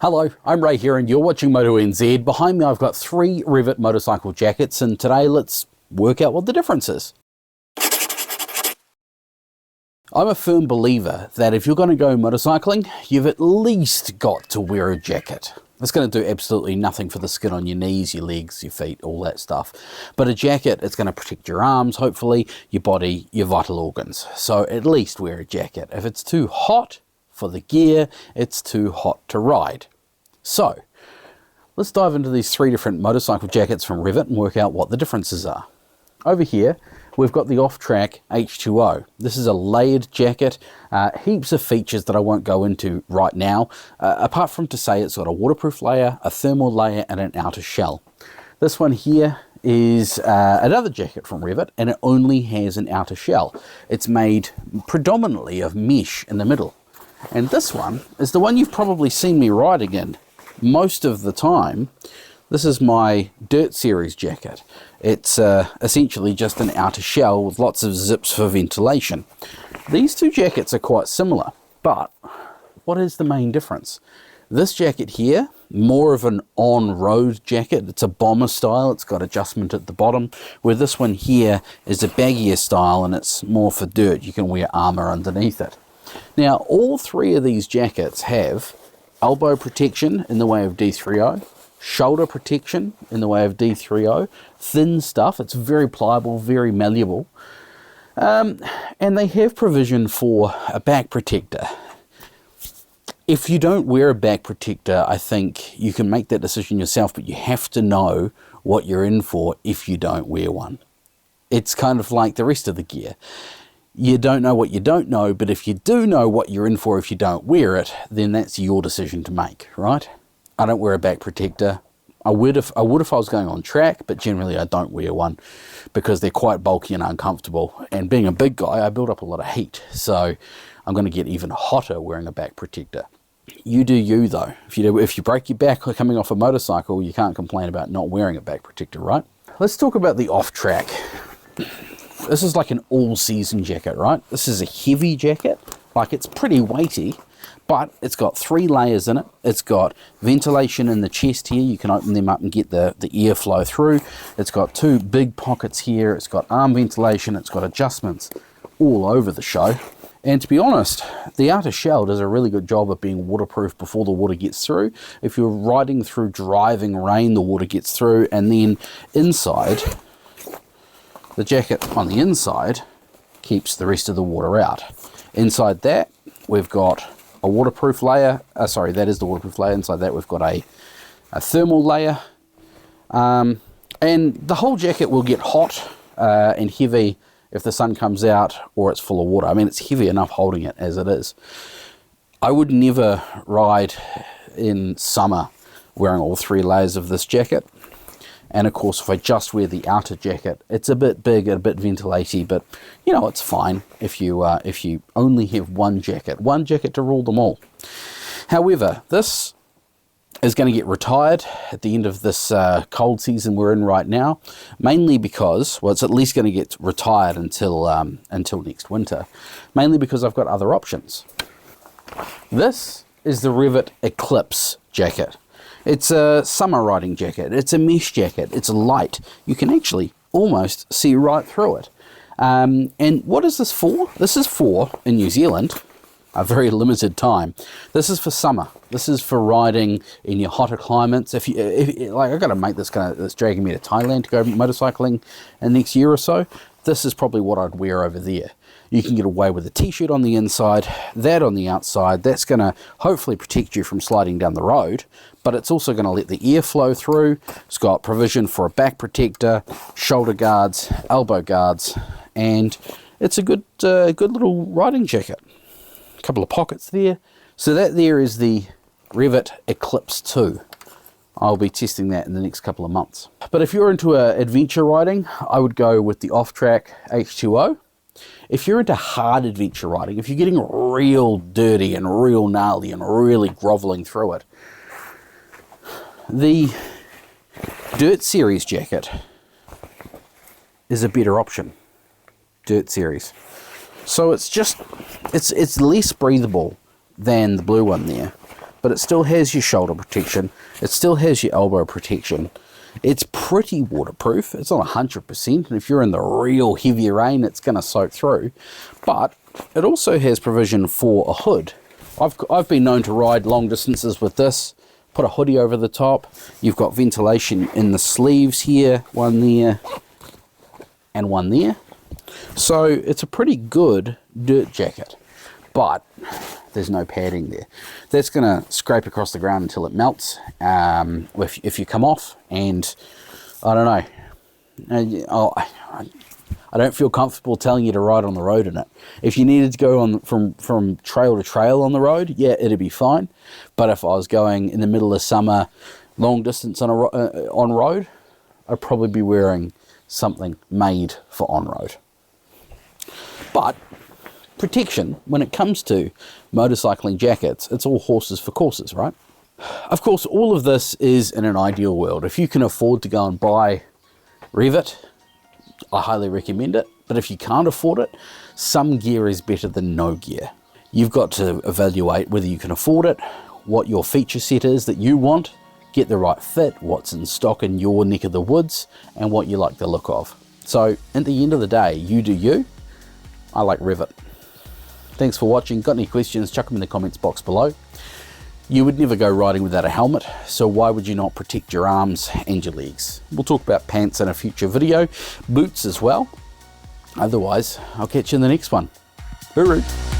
Hello, I'm Ray here and you're watching Moto NZ. Behind me I've got 3 Rev'It motorcycle jackets, and today let's work out what the difference is. I'm a firm believer that if you're going to go motorcycling, you've at least got to wear a jacket. It's going to do absolutely nothing for the skin on your knees, your legs, your feet, all that stuff. But a jacket, it's going to protect your arms, hopefully, your body, your vital organs. So at least wear a jacket. If it's too hot for the gear, it's too hot to ride. So let's dive into these 3 different motorcycle jackets from Rev'It and work out what the differences are. Over here we've got the off-track H2O. This is a layered jacket, heaps of features that I won't go into right now, apart from to say it's got a waterproof layer, a thermal layer and an outer shell. This one here is another jacket from Rev'It, and it only has an outer shell. It's made predominantly of mesh in the middle. And this one is the one you've probably seen me riding in most of the time. This is my Dirt Series jacket. It's essentially just an outer shell with lots of zips for ventilation. These 2 jackets are quite similar, but what is the main difference? This jacket here, more of an on-road jacket. It's a bomber style. It's got adjustment at the bottom, where this one here is a baggier style and it's more for dirt. You can wear armor underneath it. Now, all 3 of these jackets have elbow protection in the way of D3O, shoulder protection in the way of D3O, thin stuff. It's very pliable, very malleable. And they have provision for a back protector. If you don't wear a back protector, I think you can make that decision yourself, but you have to know what you're in for if you don't wear one. It's kind of like the rest of the gear. You don't know what you don't know, but if you do know what you're in for if you don't wear it, then that's your decision to make, right? I don't wear a back protector. I would if I was going on track, but generally I don't wear one because they're quite bulky and uncomfortable. And being a big guy, I build up a lot of heat, so I'm going to get even hotter wearing a back protector. You do you though. If you break your back coming off a motorcycle, you can't complain about not wearing a back protector, right? Let's talk about the off-track. This is like an all-season jacket, right? This is a heavy jacket. Like, it's pretty weighty, but it's got 3 layers in it. It's got ventilation in the chest here. You can open them up and get the airflow through. It's got 2 big pockets here. It's got arm ventilation. It's got adjustments all over the show. And to be honest, the outer shell does a really good job of being waterproof before the water gets through. If you're riding through driving rain, the water gets through, and then inside, the jacket on the inside keeps the rest of the water out. Inside that, we've got a waterproof layer. That is the waterproof layer. Inside that, we've got a thermal layer. And the whole jacket will get hot and heavy if the sun comes out or it's full of water. I mean, it's heavy enough holding it as it is. I would never ride in summer wearing all 3 layers of this jacket. And of course, if I just wear the outer jacket, it's a bit big and a bit ventilaty, but you know, it's fine if you only have one jacket to rule them all. However, this is going to get retired at the end of this cold season we're in right now, mainly because, well, it's at least going to get retired until next winter, mainly because I've got other options. This is the Rev'It Eclipse jacket. It's a summer riding jacket. It's a mesh jacket. It's light. You can actually almost see right through it. And what is this for? This is for, in New Zealand, a very limited time. This is for summer. This is for riding in your hotter climates. If like, I've got to make this that's dragging me to Thailand to go motorcycling in the next year or so. This is probably what I'd wear over there. You can get away with a t-shirt on the inside, that on the outside. That's going to hopefully protect you from sliding down the road, but it's also going to let the air flow through. It's got provision for a back protector, shoulder guards, elbow guards, and it's a good little riding jacket. A couple of pockets there. So that there is the Rev'It Eclipse 2. I'll be testing that in the next couple of months. But if you're into adventure riding, I would go with the off-track H2O. If you're into hard adventure riding, if you're getting real dirty and real gnarly and really groveling through it, the Dirt Series jacket is a better option. Dirt Series. So it's less breathable than the blue one there, but it still has your shoulder protection. It still has your elbow protection. It's pretty waterproof. It's not 100%, and if you're in the real heavy rain, it's going to soak through. But it also has provision for a hood. I've been known to ride long distances with this. Put a hoodie over the top. You've got ventilation in the sleeves here, one there and one there. So it's a pretty good dirt jacket, but there's no padding there. That's going to scrape across the ground until it melts if you come off, and I don't know. I don't feel comfortable telling you to ride on the road in it. If you needed to go on from trail to trail on the road, yeah, it'd be fine. But if I was going in the middle of summer, long distance on road, I'd probably be wearing something made for on-road. But protection, when it comes to motorcycling jackets, it's all horses for courses, right? Of course, all of this is in an ideal world. If you can afford to go and buy Rev'It, I highly recommend it. But if you can't afford it, some gear is better than no gear. You've got to evaluate whether you can afford it, what your feature set is that you want, get the right fit, what's in stock in your neck of the woods, and what you like the look of. So at the end of the day, you do you. I like Rev'It. Thanks for watching. Got any questions, chuck them in the comments box below. You would never go riding without a helmet, so why would you not protect your arms and your legs? We'll talk about pants in a future video, boots as well. Otherwise, I'll catch you in the next one. Hooroo!